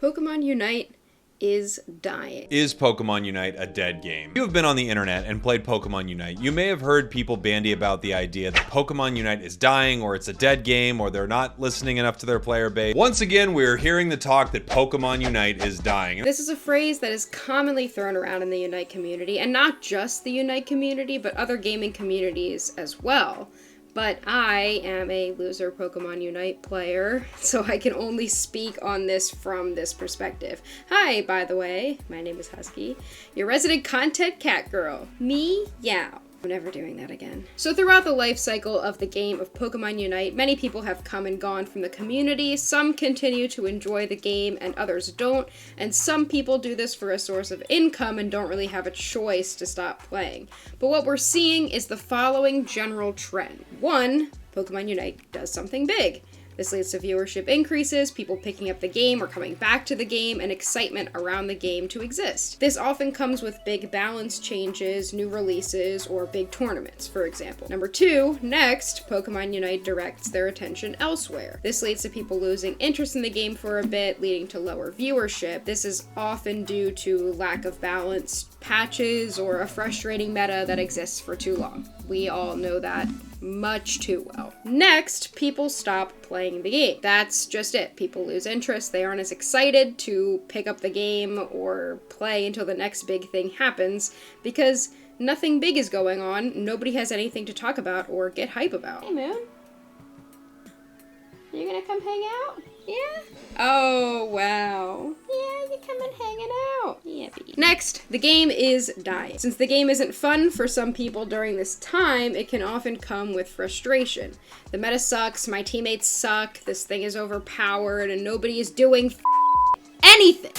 Pokémon UNITE is dying. Is Pokémon UNITE a dead game? If you have been on the internet and played Pokémon UNITE, you may have heard people bandy about the idea that Pokémon UNITE is dying, or it's a dead game, or they're not listening enough to their player base. Once again, we're hearing the talk that Pokémon UNITE is dying. This is a phrase that is commonly thrown around in the UNITE community, and not just the UNITE community, but other gaming communities as well. But I am a loser Pokémon UNITE player, so I can only speak on this from this perspective. Hi, by the way, my name is Husky, your resident content cat girl. Meow. I'm never doing that again. So throughout the life cycle of the game of Pokémon UNITE, many people have come and gone from the community. Some continue to enjoy the game and others don't, and some people do this for a source of income and don't really have a choice to stop playing. But what we're seeing is the following general trend. 1, Pokémon UNITE does something big. This leads to viewership increases, people picking up the game or coming back to the game, and excitement around the game to exist. This often comes with big balance changes, new releases, or big tournaments, for example. Number 2, next, Pokémon UNITE directs their attention elsewhere. This leads to people losing interest in the game for a bit, leading to lower viewership. This is often due to lack of balanced patches or a frustrating meta that exists for too long. We all know that much too well. Next, people stop playing the game. That's just it. People lose interest. They aren't as excited to pick up the game or play until the next big thing happens because nothing big is going on. Nobody has anything to talk about or get hype about. Hey, Moon. You gonna come hang out? Yeah? Oh, wow. Yeah, you coming hanging out. Yippee. Next, the game is dying. Since the game isn't fun for some people during this time, it can often come with frustration. The meta sucks, my teammates suck, this thing is overpowered, and nobody is doing anything.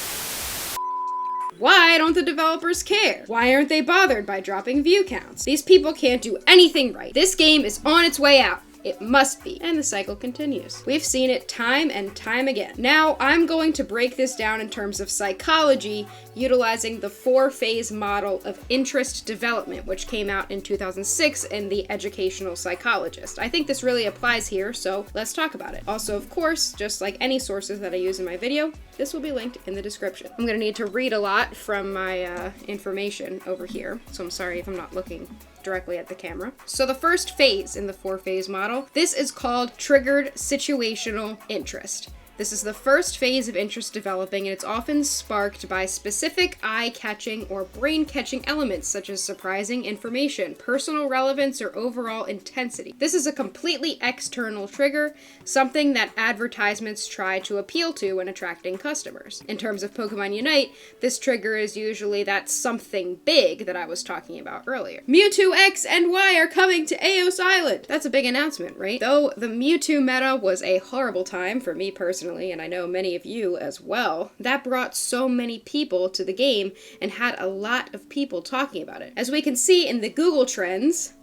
Why don't the developers care? Why aren't they bothered by dropping view counts? These people can't do anything right. This game is on its way out. It must be. And the cycle continues. We've seen it time and time again. Now, I'm going to break this down in terms of psychology, utilizing the 4-phase model of interest development, which came out in 2006 in The Educational Psychologist. I think this really applies here, so let's talk about it. Also, of course, just like any sources that I use in my video, this will be linked in the description. I'm gonna need to read a lot from my information over here, so I'm sorry if I'm not looking directly at the camera. So the first phase in the 4-phase model, this is called triggered situational interest. This is the first phase of interest developing, and it's often sparked by specific eye-catching or brain-catching elements such as surprising information, personal relevance, or overall intensity. This is a completely external trigger, something that advertisements try to appeal to when attracting customers. In terms of Pokémon UNITE, this trigger is usually that something big that I was talking about earlier. Mewtwo X and Y are coming to Eos Island! That's a big announcement, right? Though the Mewtwo meta was a horrible time for me personally, and I know many of you as well, that brought so many people to the game and had a lot of people talking about it. As we can see in the Google Trends,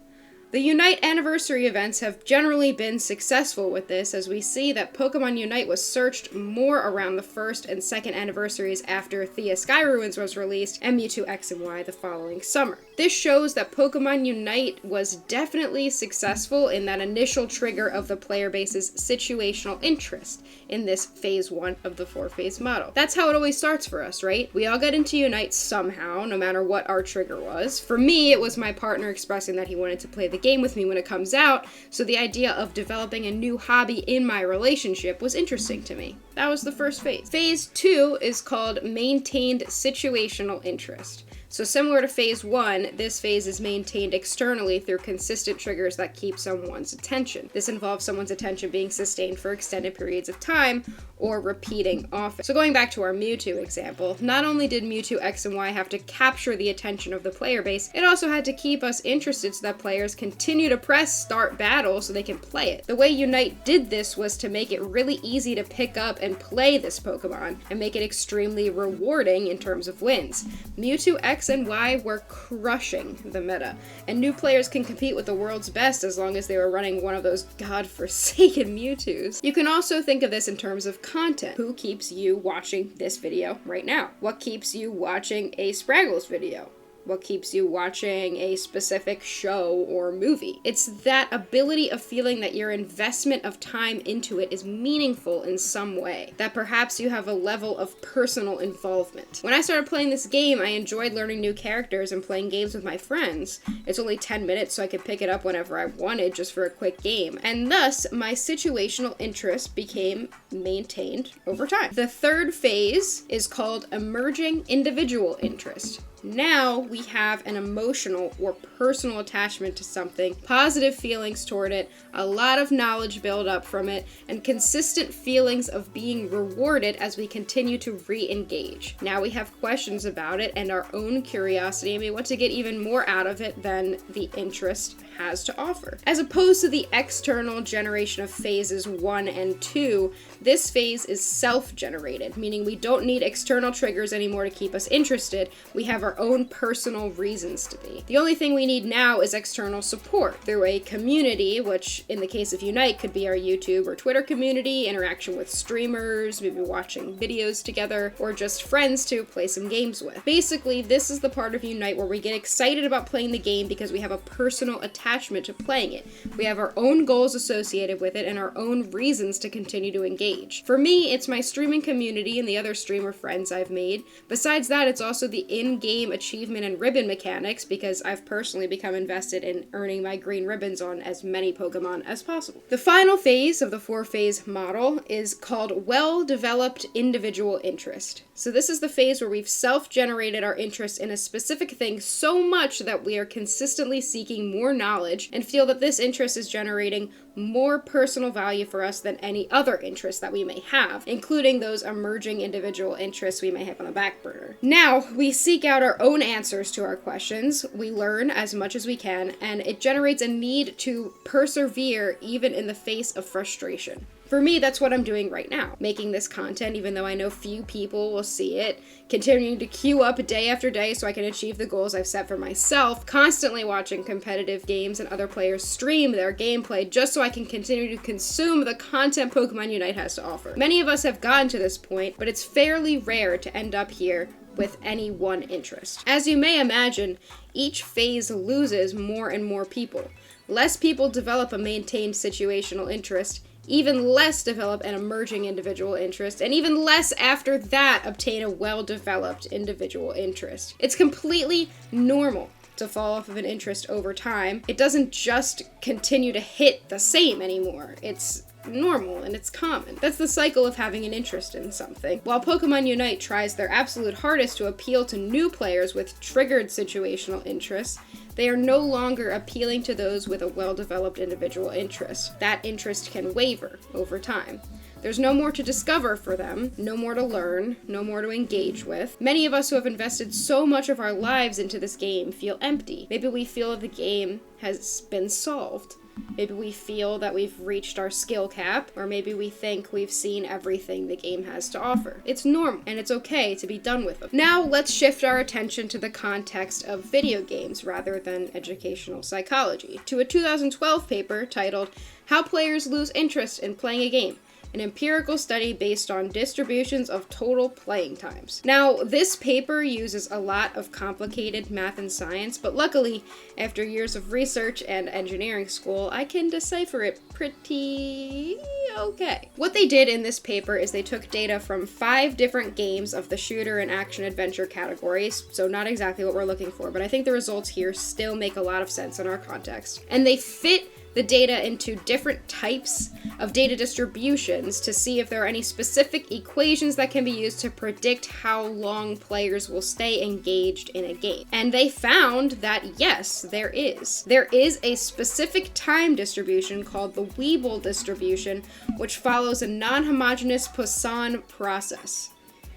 the UNITE anniversary events have generally been successful with this, as we see that Pokémon UNITE was searched more around the first and second anniversaries after Thea Sky Ruins was released and Mewtwo X and Y the following summer. This shows that Pokémon UNITE was definitely successful in that initial trigger of the player base's situational interest in this phase 1 of the 4-phase model. That's how it always starts for us, right? We all got into UNITE somehow, no matter what our trigger was. For me, it was my partner expressing that he wanted to play the game with me when it comes out, so the idea of developing a new hobby in my relationship was interesting to me. That was the first phase. Phase 2 is called maintained situational interest. So similar to phase 1, this phase is maintained externally through consistent triggers that keep someone's attention. This involves someone's attention being sustained for extended periods of time or repeating often. So going back to our Mewtwo example, not only did Mewtwo X and Y have to capture the attention of the player base, it also had to keep us interested so that players continue to press start battle so they can play it. The way UNITE did this was to make it really easy to pick up and play this Pokemon and make it extremely rewarding in terms of wins. Mewtwo X and Y were crushing the meta, and new players can compete with the world's best as long as they were running one of those godforsaken Mewtwo's. You can also think of this in terms of content. Who keeps you watching this video right now? What keeps you watching a Spraggles video? what keeps you watching a specific show or movie. It's that ability of feeling that your investment of time into it is meaningful in some way, that perhaps you have a level of personal involvement. When I started playing this game, I enjoyed learning new characters and playing games with my friends. It's only 10 minutes, so I could pick it up whenever I wanted just for a quick game, and thus my situational interest became maintained over time. The third phase is called emerging individual interest. Now we have an emotional or personal attachment to something, positive feelings toward it, a lot of knowledge built up from it, and consistent feelings of being rewarded as we continue to re-engage. Now we have questions about it and our own curiosity, and we want to get even more out of it than the interest has to offer. As opposed to the external generation of phases 1 and 2, this phase is self-generated, meaning we don't need external triggers anymore to keep us interested. We have our own personal reasons to be. The only thing we need now is external support through a community, which in the case of Unite could be our YouTube or Twitter community, interaction with streamers, maybe watching videos together, or just friends to play some games with. Basically, this is the part of Unite where we get excited about playing the game because we have a personal attachment to playing it. We have our own goals associated with it and our own reasons to continue to engage. For me, it's my streaming community and the other streamer friends I've made. Besides that, it's also the in-game achievement and ribbon mechanics, because I've personally become invested in earning my green ribbons on as many Pokemon as possible. The final phase of the 4-phase model is called well-developed individual interest. So this is the phase where we've self-generated our interest in a specific thing so much that we are consistently seeking more knowledge and feel that this interest is generating more personal value for us than any other interest that we may have, including those emerging individual interests we may have on the back burner. Now, we seek out our own answers to our questions, we learn as much as we can, and it generates a need to persevere even in the face of frustration. For me, that's what I'm doing right now, making this content even though I know few people will see it, continuing to queue up day after day so I can achieve the goals I've set for myself, constantly watching competitive games and other players stream their gameplay just so I can continue to consume the content Pokemon Unite has to offer. Many of us have gotten to this point, but it's fairly rare to end up here with any one interest. As you may imagine, each phase loses more and more people. Less people develop a maintained situational interest, even less develop an emerging individual interest, and even less after that obtain a well-developed individual interest. It's completely normal to fall off of an interest over time. It doesn't just continue to hit the same anymore. It's normal and it's common. That's the cycle of having an interest in something. While Pokemon Unite tries their absolute hardest to appeal to new players with triggered situational interests, they are no longer appealing to those with a well-developed individual interest. That interest can waver over time. There's no more to discover for them, no more to learn, no more to engage with. Many of us who have invested so much of our lives into this game feel empty. Maybe we feel that the game has been solved. Maybe we feel that we've reached our skill cap, or maybe we think we've seen everything the game has to offer. It's normal, and it's okay to be done with them. Now, let's shift our attention to the context of video games rather than educational psychology, to a 2012 paper titled How Players Lose Interest in Playing a Game, an empirical study based on distributions of total playing times. Now, this paper uses a lot of complicated math and science, but luckily, after years of research and engineering school, I can decipher it pretty okay. What they did in this paper is they took data from 5 different games of the shooter and action-adventure categories, so not exactly what we're looking for, but I think the results here still make a lot of sense in our context. And they fit the data into different types of data distributions to see if there are any specific equations that can be used to predict how long players will stay engaged in a game. And they found that yes, there is. There is a specific time distribution called the Weibull distribution, which follows a non-homogeneous Poisson process.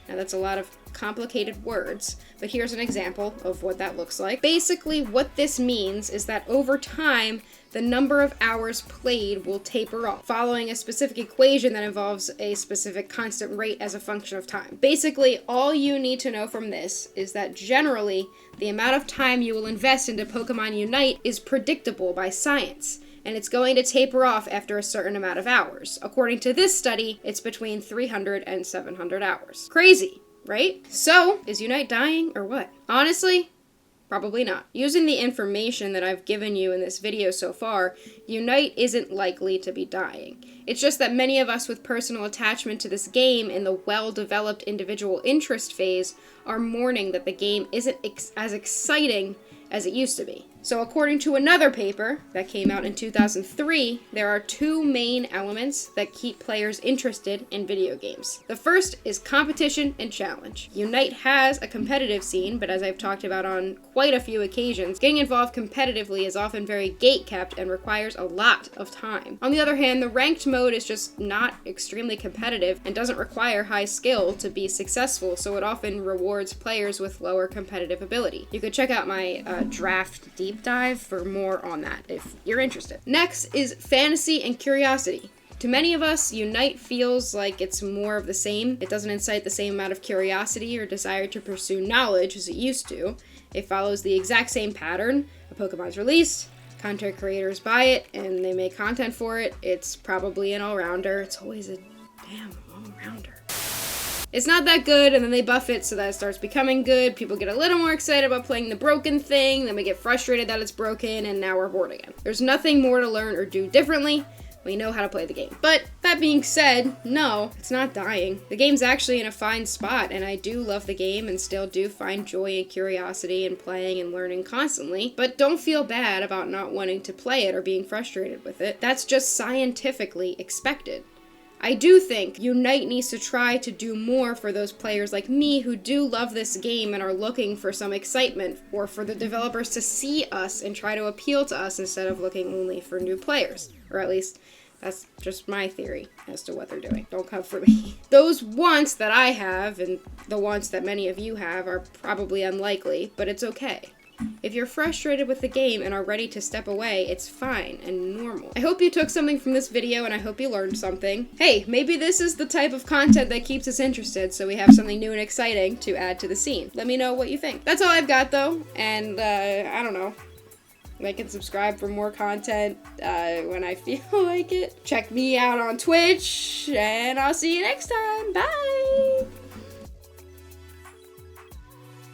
Now that's a lot of complicated words, but here's an example of what that looks like. Basically, what this means is that over time, the number of hours played will taper off, following a specific equation that involves a specific constant rate as a function of time. Basically, all you need to know from this is that generally, the amount of time you will invest into Pokemon Unite is predictable by science, and it's going to taper off after a certain amount of hours. According to this study, it's between 300 and 700 hours. Crazy, right? So, is Unite dying or what? Honestly, Probably not. Using the information that I've given you in this video so far, Unite isn't likely to be dying. It's just that many of us with personal attachment to this game in the well-developed individual interest phase are mourning that the game isn't as exciting as it used to be. So according to another paper that came out in 2003, there are two main elements that keep players interested in video games. The first is competition and challenge. Unite has a competitive scene, but as I've talked about on quite a few occasions, getting involved competitively is often very gate-kept and requires a lot of time. On the other hand, the ranked mode is just not extremely competitive and doesn't require high skill to be successful, so it often rewards players with lower competitive ability. You could check out my draft deep dive for more on that if you're interested. Next is fantasy and curiosity. To many of us, Unite feels like it's more of the same. It doesn't incite the same amount of curiosity or desire to pursue knowledge as it used to. It follows the exact same pattern. A Pokemon's released, content creators buy it, and they make content for it. It's probably an all-rounder. It's always a damn all-rounder. It's not that good, and then they buff it so that it starts becoming good. People get a little more excited about playing the broken thing, then we get frustrated that it's broken, and now we're bored again. There's nothing more to learn or do differently. We know how to play the game. But that being said, no, it's not dying. The game's actually in a fine spot, and I do love the game and still do find joy and curiosity in playing and learning constantly. But don't feel bad about not wanting to play it or being frustrated with it. That's just scientifically expected. I do think Unite needs to try to do more for those players like me who do love this game and are looking for some excitement, or for the developers to see us and try to appeal to us instead of looking only for new players. Or at least, that's just my theory as to what they're doing. Don't come for me. Those wants that I have, and the wants that many of you have, are probably unlikely, but it's okay. If you're frustrated with the game and are ready to step away, it's fine and normal. I hope you took something from this video and I hope you learned something. Hey, maybe this is the type of content that keeps us interested, so we have something new and exciting to add to the scene. Let me know what you think. That's all I've got though, and I don't know. Like and subscribe for more content when I feel like it. Check me out on Twitch, and I'll see you next time. Bye!